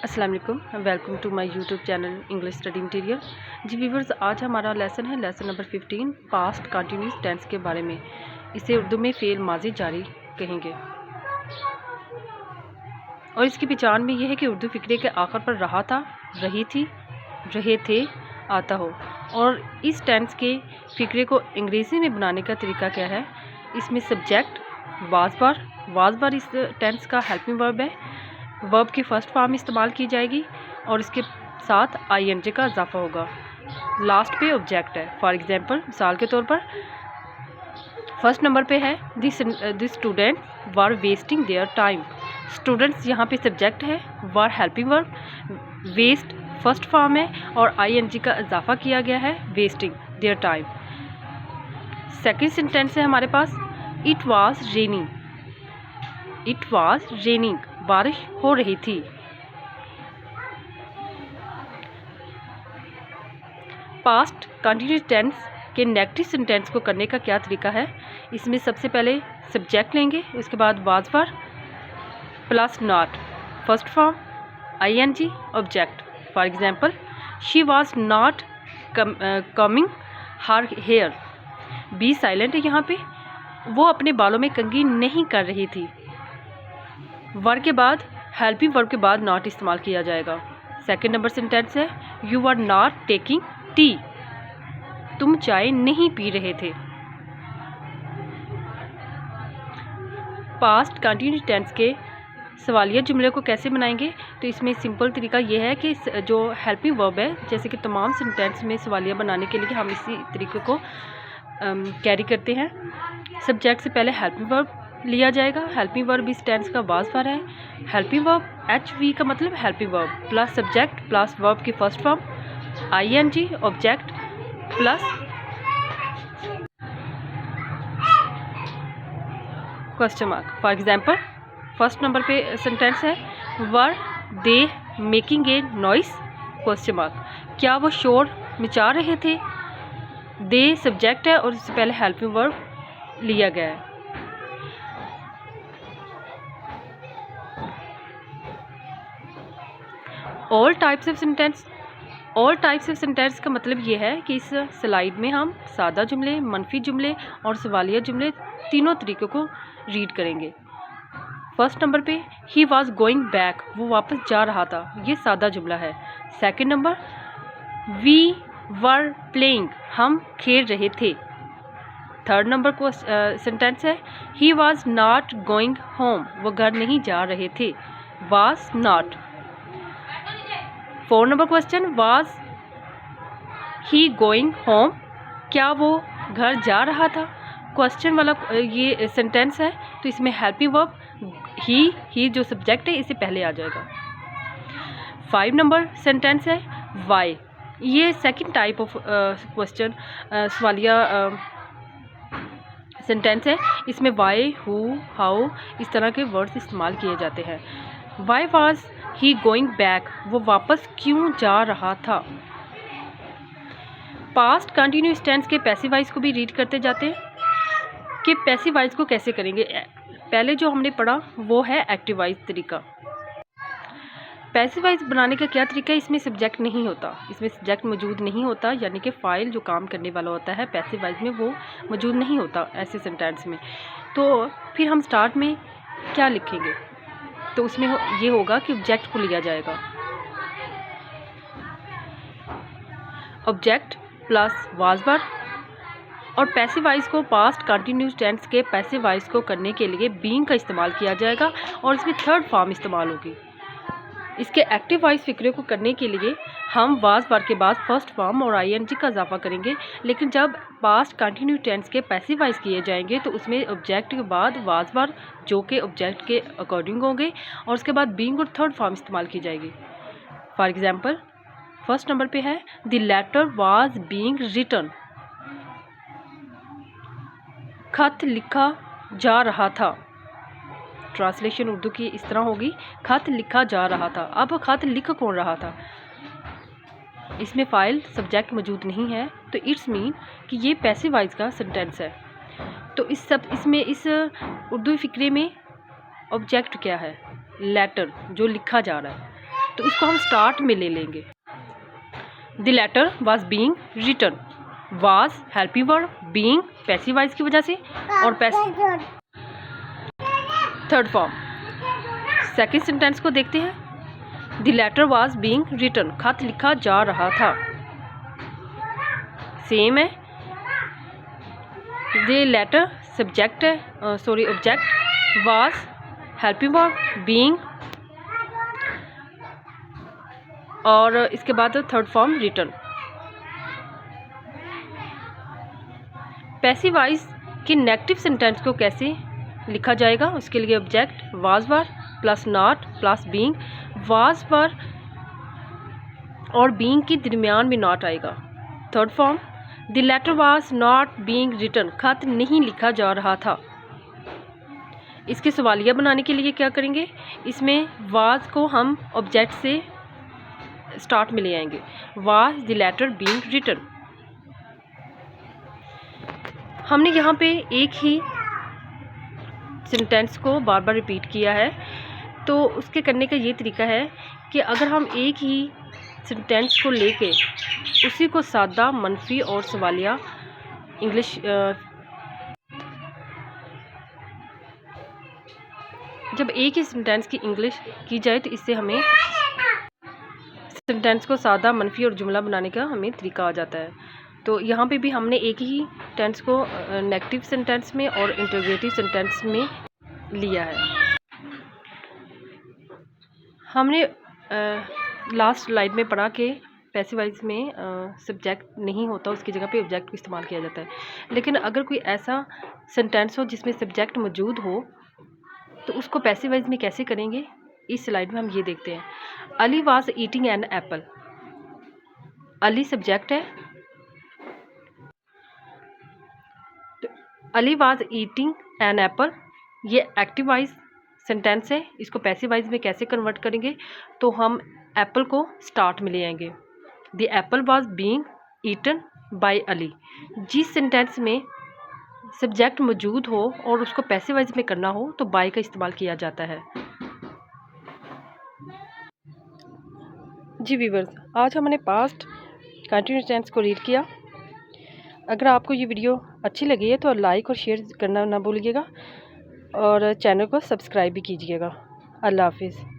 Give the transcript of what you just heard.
अस्सलाम वालेकुम, welcome to my YouTube channel English study material. जी व्यूवर्स, आज हमारा लेसन है lesson number 15 past continuous tense के बारे में। इसे उर्दू में फेल माजी जारी कहेंगे और इसकी पहचान में यह है कि उर्दू फिक्रे के आखिर पर रहा था, रही थी, रहे थे आता हो। और इस टेंस के फिक्रे को अंग्रेज़ी में बनाने का तरीका क्या है। इसमें सब्जेक्ट वाज बार इस टेंस का हेल्पिंग वर्ब है। वर्ब की फर्स्ट फॉर्म इस्तेमाल की जाएगी और इसके साथ आईएनजी का इजाफा होगा। लास्ट पे ऑब्जेक्ट है। फॉर एग्जांपल, मिसाल के तौर पर फर्स्ट नंबर पे है this student were wasting their time. Students यहाँ पे सब्जेक्ट है, were helping verb, waste first form है और आईएनजी का इजाफा किया गया है wasting their time. Second sentence है हमारे पास इट वाज रेनिंग, बारिश हो रही थी। पास्ट कंटिन्यूस टेंस के नेगेटिव सेंटेंस को करने का क्या तरीका है। इसमें सबसे पहले सब्जेक्ट लेंगे, उसके बाद was were plus not, first form, ING, object. For example, she was not combing her hair. B silent है यहाँ पे, वो अपने बालों में कंघी नहीं कर रही थी। वर्ब के बाद हेल्पिंग वर्ब के बाद नॉट इस्तेमाल किया जाएगा। सेकंड नंबर सेंटेंस है you are not taking tea, तुम चाय नहीं पी रहे थे। पास्ट कंटिन्यूस टेंस के सवालिया जुमले को कैसे बनाएंगे, तो इसमें सिंपल तरीका यह है कि जो हेल्पिंग वर्ब है, जैसे कि तमाम सेंटेंस में सवालिया बनाने के लिए हम इसी तरीके को कैरी करते हैं। सब्जेक्ट से पहले हेल्पिंग वर्ब लिया जाएगा। हेल्पिंग वर्ब इस टेंस का वाज वर है। हेल्पिंग वर्ब HV का मतलब helping verb plus subject plus verb की first form, ING, object plus question mark. For example, first number पे सेंटेंस है were they making a noise, question mark, क्या वो शोर मचा रहे थे। दे सब्जेक्ट है और इससे पहले हेल्पिंग वर्ब लिया गया है। ऑल टाइप्स ऑफ सेंटेंस का मतलब ये है कि इस स्लाइड में हम सादा जुमले, मनफी जुमले और सवालिया जुमले तीनों तरीक़ों को रीड करेंगे। फर्स्ट नंबर पे ही वॉज गोइंग बैक, वो वापस जा रहा था, ये सादा जुमला है। Second number we were playing, हम खेल रहे थे। थर्ड नंबर को सेंटेंस है he was not going home, वो घर नहीं जा रहे थे, was not. Four number question was he going home, क्या वो घर जा रहा था। क्वेश्चन वाला ये सेंटेंस है, तो इसमें हेल्पिंग वर्ब ही जो सब्जेक्ट है इससे पहले आ जाएगा। 5 नंबर सेंटेंस है वाई, ये सेकंड टाइप ऑफ क्वेश्चन सवालिया सेंटेंस है। इसमें वाई, हु, हाउ इस तरह के वर्ड्स इस्तेमाल किए जाते हैं। Why was he going back, वो वापस क्यों जा रहा था। पास्ट कंटिन्यूस टेंस के पैसिव वॉइस को भी रीड करते जाते हैं कि पैसिव वॉइस को कैसे करेंगे। पहले जो हमने पढ़ा वो है एक्टिव वॉइस तरीका। पैसिव वॉइस बनाने का क्या तरीका है, इसमें सब्जेक्ट नहीं होता, इसमें सब्जेक्ट मौजूद नहीं होता, यानी कि फ़ाइल जो काम करने वाला होता है पैसिव वॉइस में वो मौजूद नहीं होता ऐसे सेंटेंस में। तो फिर हम स्टार्ट में क्या लिखेंगे, तो उसमें ये होगा कि ऑब्जेक्ट को लिया जाएगा, ऑब्जेक्ट प्लस वाज वर। और पैसिव वॉइस को पास्ट कंटिन्यूस टेंस के पैसिव वॉइस को करने के लिए बीइंग का इस्तेमाल किया जाएगा और इसमें थर्ड फॉर्म इस्तेमाल होगी। इसके एक्टिव वॉइस फिक्रे को करने के लिए हम वाज वर के बाद फर्स्ट फॉर्म और ING का इजाफा करेंगे, लेकिन जब पास्ट कंटिन्यू टेंस के पैसिव वॉइस किए जाएंगे तो उसमें ऑब्जेक्ट के बाद वाज वर जो कि ऑब्जेक्ट के अकॉर्डिंग होंगे और उसके बाद बीइंग और थर्ड फॉर्म इस्तेमाल की जाएगी। फॉर एग्जांपल, फर्स्ट नंबर पे है the letter was being written, खत लिखा जा रहा था। ट्रांसलेशन उर्दू की इस तरह होगी, खत लिखा जा रहा था। अब खत लिख कौन रहा था, इसमें फ़ाइल सब्जेक्ट मौजूद नहीं है, तो इट्स मीन कि ये पैसिव वॉइस का सेंटेंस है। तो इसमें इस उर्दू फिक्रे में ऑब्जेक्ट क्या है, लेटर जो लिखा जा रहा है। तो उसको हम स्टार्ट में ले लेंगे। The letter was being written, was helping verb, being passive voice की वजह से, और थर्ड फॉर्म। सेकंड सेंटेंस को देखते हैं। The letter was being written, खत लिखा जा रहा था, सेम है। द लेटर सब्जेक्ट है, object, was helping verb, being, और इसके बाद third form written. Passive voice के नेगेटिव सेंटेंस को कैसे लिखा जाएगा, उसके लिए object was were plus not plus being, was were और बीइंग के दरमियान में नॉट आएगा। Third form, the letter was not being written, खत नहीं लिखा जा रहा था। इसके सवालिया बनाने के लिए क्या करेंगे, इसमें वाज को हम ऑब्जेक्ट से स्टार्ट में ले आएंगे। Was the letter being written. हमने यहाँ पे एक ही सेंटेंस को बार बार रिपीट किया है, तो उसके करने का ये तरीका है कि अगर हम एक ही सेंटेंस को लेके उसी को सादा, मनफी और सवालिया इंग्लिश जब एक ही सेंटेंस की इंग्लिश की जाए तो इससे हमें सेंटेंस को सादा, मनफी और जुमला बनाने का हमें तरीका आ जाता है। तो यहाँ पे भी हमने एक ही टेंस को नेगेटिव सेंटेंस में और इंटरोगेटिव सेंटेंस में लिया है। हमने लास्ट स्लाइड में पढ़ा कि पैसिव वॉइस में सब्जेक्ट नहीं होता, उसकी जगह पे ऑब्जेक्ट को इस्तेमाल किया जाता है। लेकिन अगर कोई ऐसा सेंटेंस हो जिसमें सब्जेक्ट मौजूद हो तो उसको पैसिव वॉइस में कैसे करेंगे, इस स्लाइड में हम ये देखते हैं। Ali was eating an apple, Ali subject है, तो Ali was eating an apple ये एक्टिव वॉइस सेंटेंस है। इसको पैसिव वॉइस में कैसे कन्वर्ट करेंगे, तो हम एप्पल को स्टार्ट में ले आएंगे। The apple was being eaten by Ali. जिस सेंटेंस में सब्जेक्ट मौजूद हो और उसको पैसिव वॉइस में करना हो तो बाय का इस्तेमाल किया जाता है। जी व्यूअर्स, आज हमने पास्ट कंटिन्यूअस टेंस को रीड किया। अगर आपको ये वीडियो अच्छी लगी है तो लाइक और शेयर करना ना भूलिएगा और चैनल को सब्सक्राइब भी कीजिएगा। अल्लाह हाफिज़।